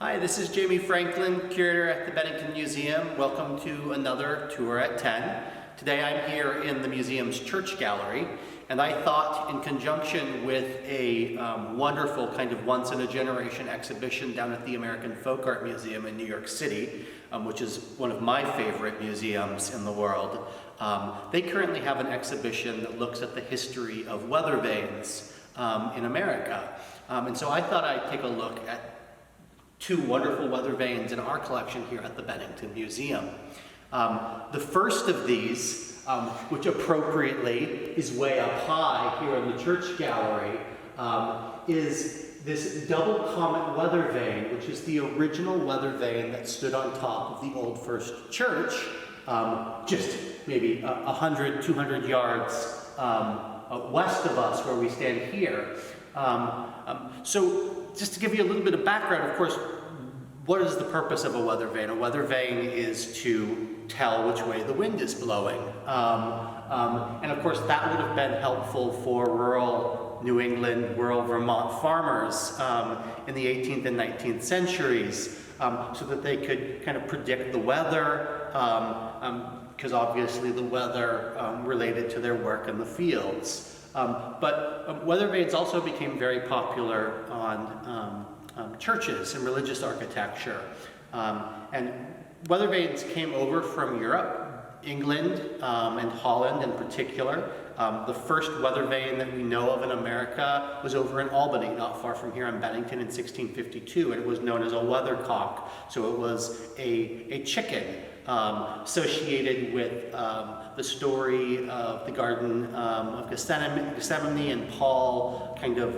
Hi, this is Jamie Franklin, curator at the Bennington Museum. Welcome to another tour at 10. Today I'm here in the museum's church gallery, and I thought in conjunction with a wonderful kind of once-in-a-generation exhibition down at the American Folk Art Museum in New York City, which is one of my favorite museums in the world. They currently have an exhibition that looks at the history of weathervanes in America. And so I thought I'd take a look at two wonderful weathervanes in our collection here at the Bennington Museum. The first of these, which appropriately is way up high here in the church gallery, is this double comet weathervane, which is the original weathervane that stood on top of the old First Church, just maybe 100, 200 yards west of us where we stand here. So just to give you a little bit of background, of course, what is the purpose of a weathervane? A weathervane is to tell which way the wind is blowing. And of course, that would have been helpful for rural New England, rural Vermont farmers in the 18th and 19th centuries, so that they could kind of predict the weather, because obviously the weather related to their work in the fields. But weathervanes also became very popular on churches and religious architecture. And weathervanes came over from Europe, England, and Holland in particular. The first weathervane that we know of in America was over in Albany, not far from here in Bennington in 1652, and it was known as a weathercock. So it was a chicken associated with the story of the Garden of Gethsemane and Paul kind of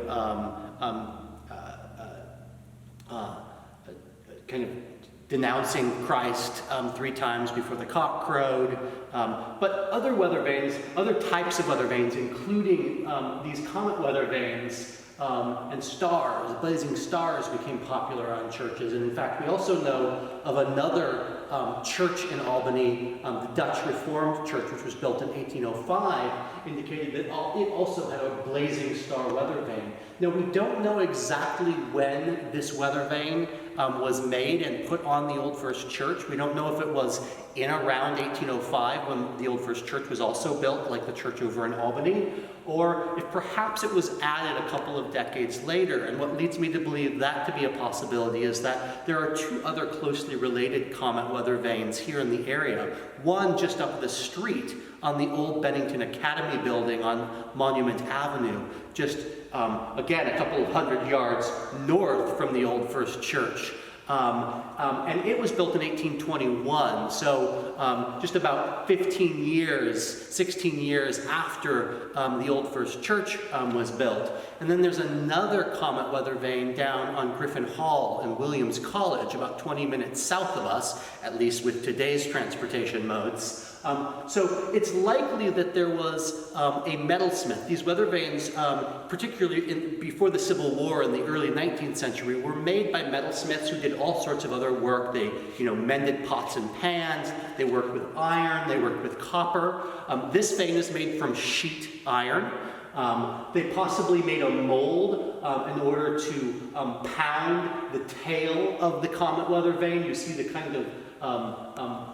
denouncing Christ 3 times before the cock crowed. But other weathervanes, other types of weathervanes, including these comet weathervanes, and stars, blazing stars, became popular on churches. And in fact, we also know of another church in Albany, the Dutch Reformed Church, which was built in 1805, indicated that it also had a blazing star weathervane. Now, we don't know exactly when this weathervane was made and put on the Old First Church. We don't know if it was in around 1805 when the Old First Church was also built, like the church over in Albany, or if perhaps it was added a couple of decades later. And what leads me to believe that to be a possibility is that there are 2 other closely related comet weathervanes here in the area. One just up the street on the old Bennington Academy building on Monument Avenue, just again a couple of 100 yards north from the Old First Church. And it was built in 1821, so just about 16 years after the Old First Church was built. And then there's another comet weathervane down on Griffin Hall in Williams College, about 20 minutes south of us, at least with today's transportation modes. So it's likely that there was a metalsmith. These weathervanes, particularly before the Civil War in the early 19th century, were made by metalsmiths who did all sorts of other work. They, mended pots and pans. They worked with iron. They worked with copper. This vane is made from sheet iron. They possibly made a mold in order to pound the tail of the comet weathervane. You see the kind of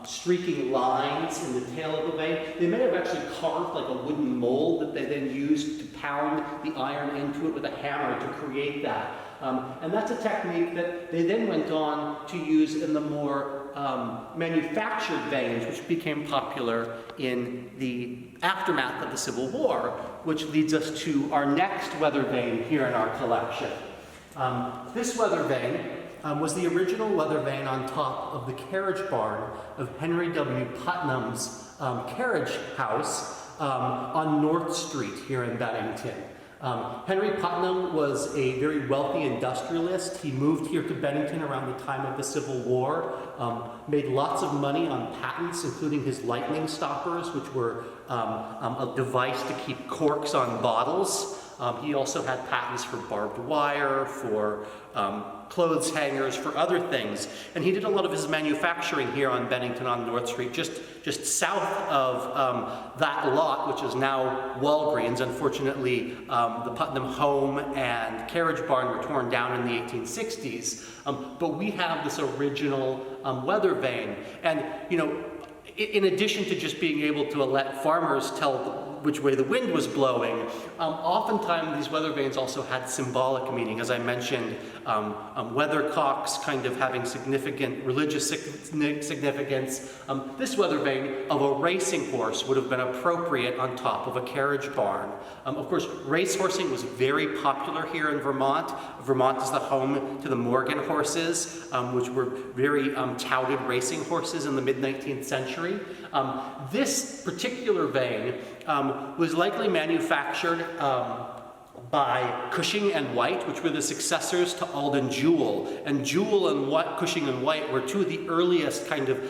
streaking lines in the tail of the vane. They may have actually carved like a wooden mold that they then used to pound the iron into it with a hammer to create that. And that's a technique that they then went on to use in the more manufactured vanes, which became popular in the aftermath of the Civil War, which leads us to our next weathervane here in our collection. This weathervane was the original weathervane on top of the carriage barn of Henry W. Putnam's carriage house on North Street here in Bennington. Henry Putnam was a very wealthy industrialist. He moved here to Bennington around the time of the Civil War, made lots of money on patents, including his lightning stoppers, which were a device to keep corks on bottles. He also had patents for barbed wire, for clothes hangers, for other things. And he did a lot of his manufacturing here on Bennington on North Street, just south of that lot, which is now Walgreens. Unfortunately, the Putnam home and carriage barn were torn down in the 1860s. But we have this original weather vane. And, you know, in addition to just being able to let farmers tell which way the wind was blowing, oftentimes these weather vanes also had symbolic meaning. As I mentioned, weathercocks kind of having significant religious significance. This weather vane of a racing horse would have been appropriate on top of a carriage barn. Of course, racehorsing was very popular here in Vermont. Vermont is the home to the Morgan horses, which were very touted racing horses in the mid-19th century. This particular vane was likely manufactured by Cushing and White, which were the successors to Alden Jewell. And Jewell and Cushing and White were two of the earliest kind of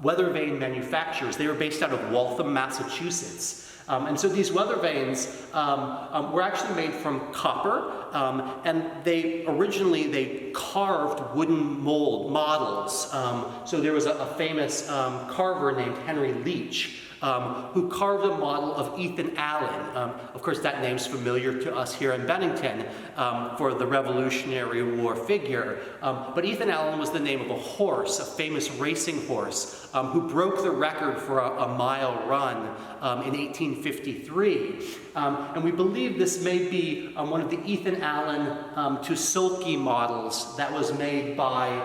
weather vane manufacturers. They were based out of Waltham, Massachusetts. And so these weather vanes were actually made from copper, and originally they carved wooden mold models. So there was a famous carver named Henry Leach, who carved a model of Ethan Allen. Of course, that name's familiar to us here in Bennington for the Revolutionary War figure. But Ethan Allen was the name of a horse, a famous racing horse, who broke the record for a mile run in 1853. And we believe this may be one of the Ethan Allen to Sulky models that was made by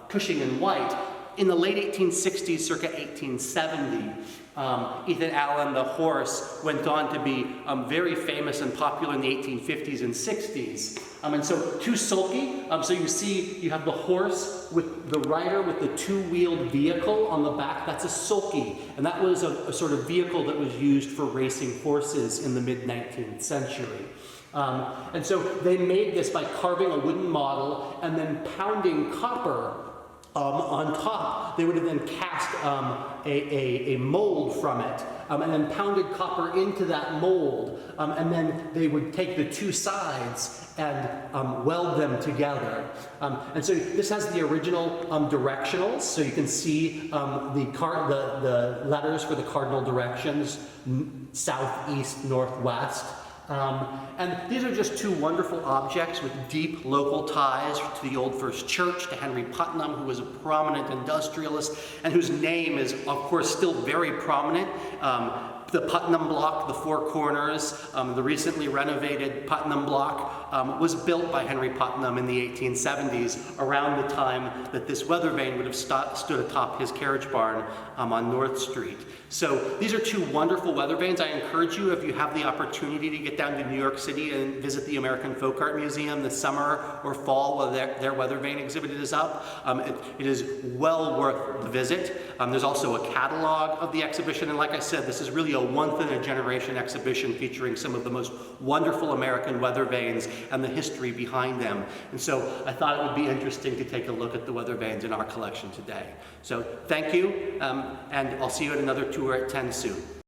Cushing and White. In the late 1860s, circa 1870, Ethan Allen, the horse, went on to be very famous and popular in the 1850s and 60s. And so, too sulky. So you see, you have the horse with the rider with the two-wheeled vehicle on the back. That's a sulky. And that was a sort of vehicle that was used for racing horses in the mid-19th century. And so they made this by carving a wooden model and then pounding copper on top. They would have then cast a mold from it and then pounded copper into that mold. And then they would take the two sides and weld them together. And so this has the original directionals. So you can see the letters for the cardinal directions, south, east, northwest. And these are just two wonderful objects with deep local ties to the Old First Church, to Henry Putnam, who was a prominent industrialist, and whose name is, of course, still very prominent. The Putnam Block, the Four Corners, the recently renovated Putnam Block, was built by Henry Putnam in the 1870s, around the time that this weather vane would have stood atop his carriage barn on North Street. So these are two wonderful weather vanes. I encourage you, if you have the opportunity, to get down to New York City and visit the American Folk Art Museum this summer or fall while their weather vane exhibit is up. It is well worth the visit. There's also a catalog of the exhibition, and like I said, this is really a once-in-a-generation exhibition featuring some of the most wonderful American weather vanes and the history behind them. And so I thought it would be interesting to take a look at the weather vanes in our collection today. So thank you, and I'll see you at another tour at 10 soon.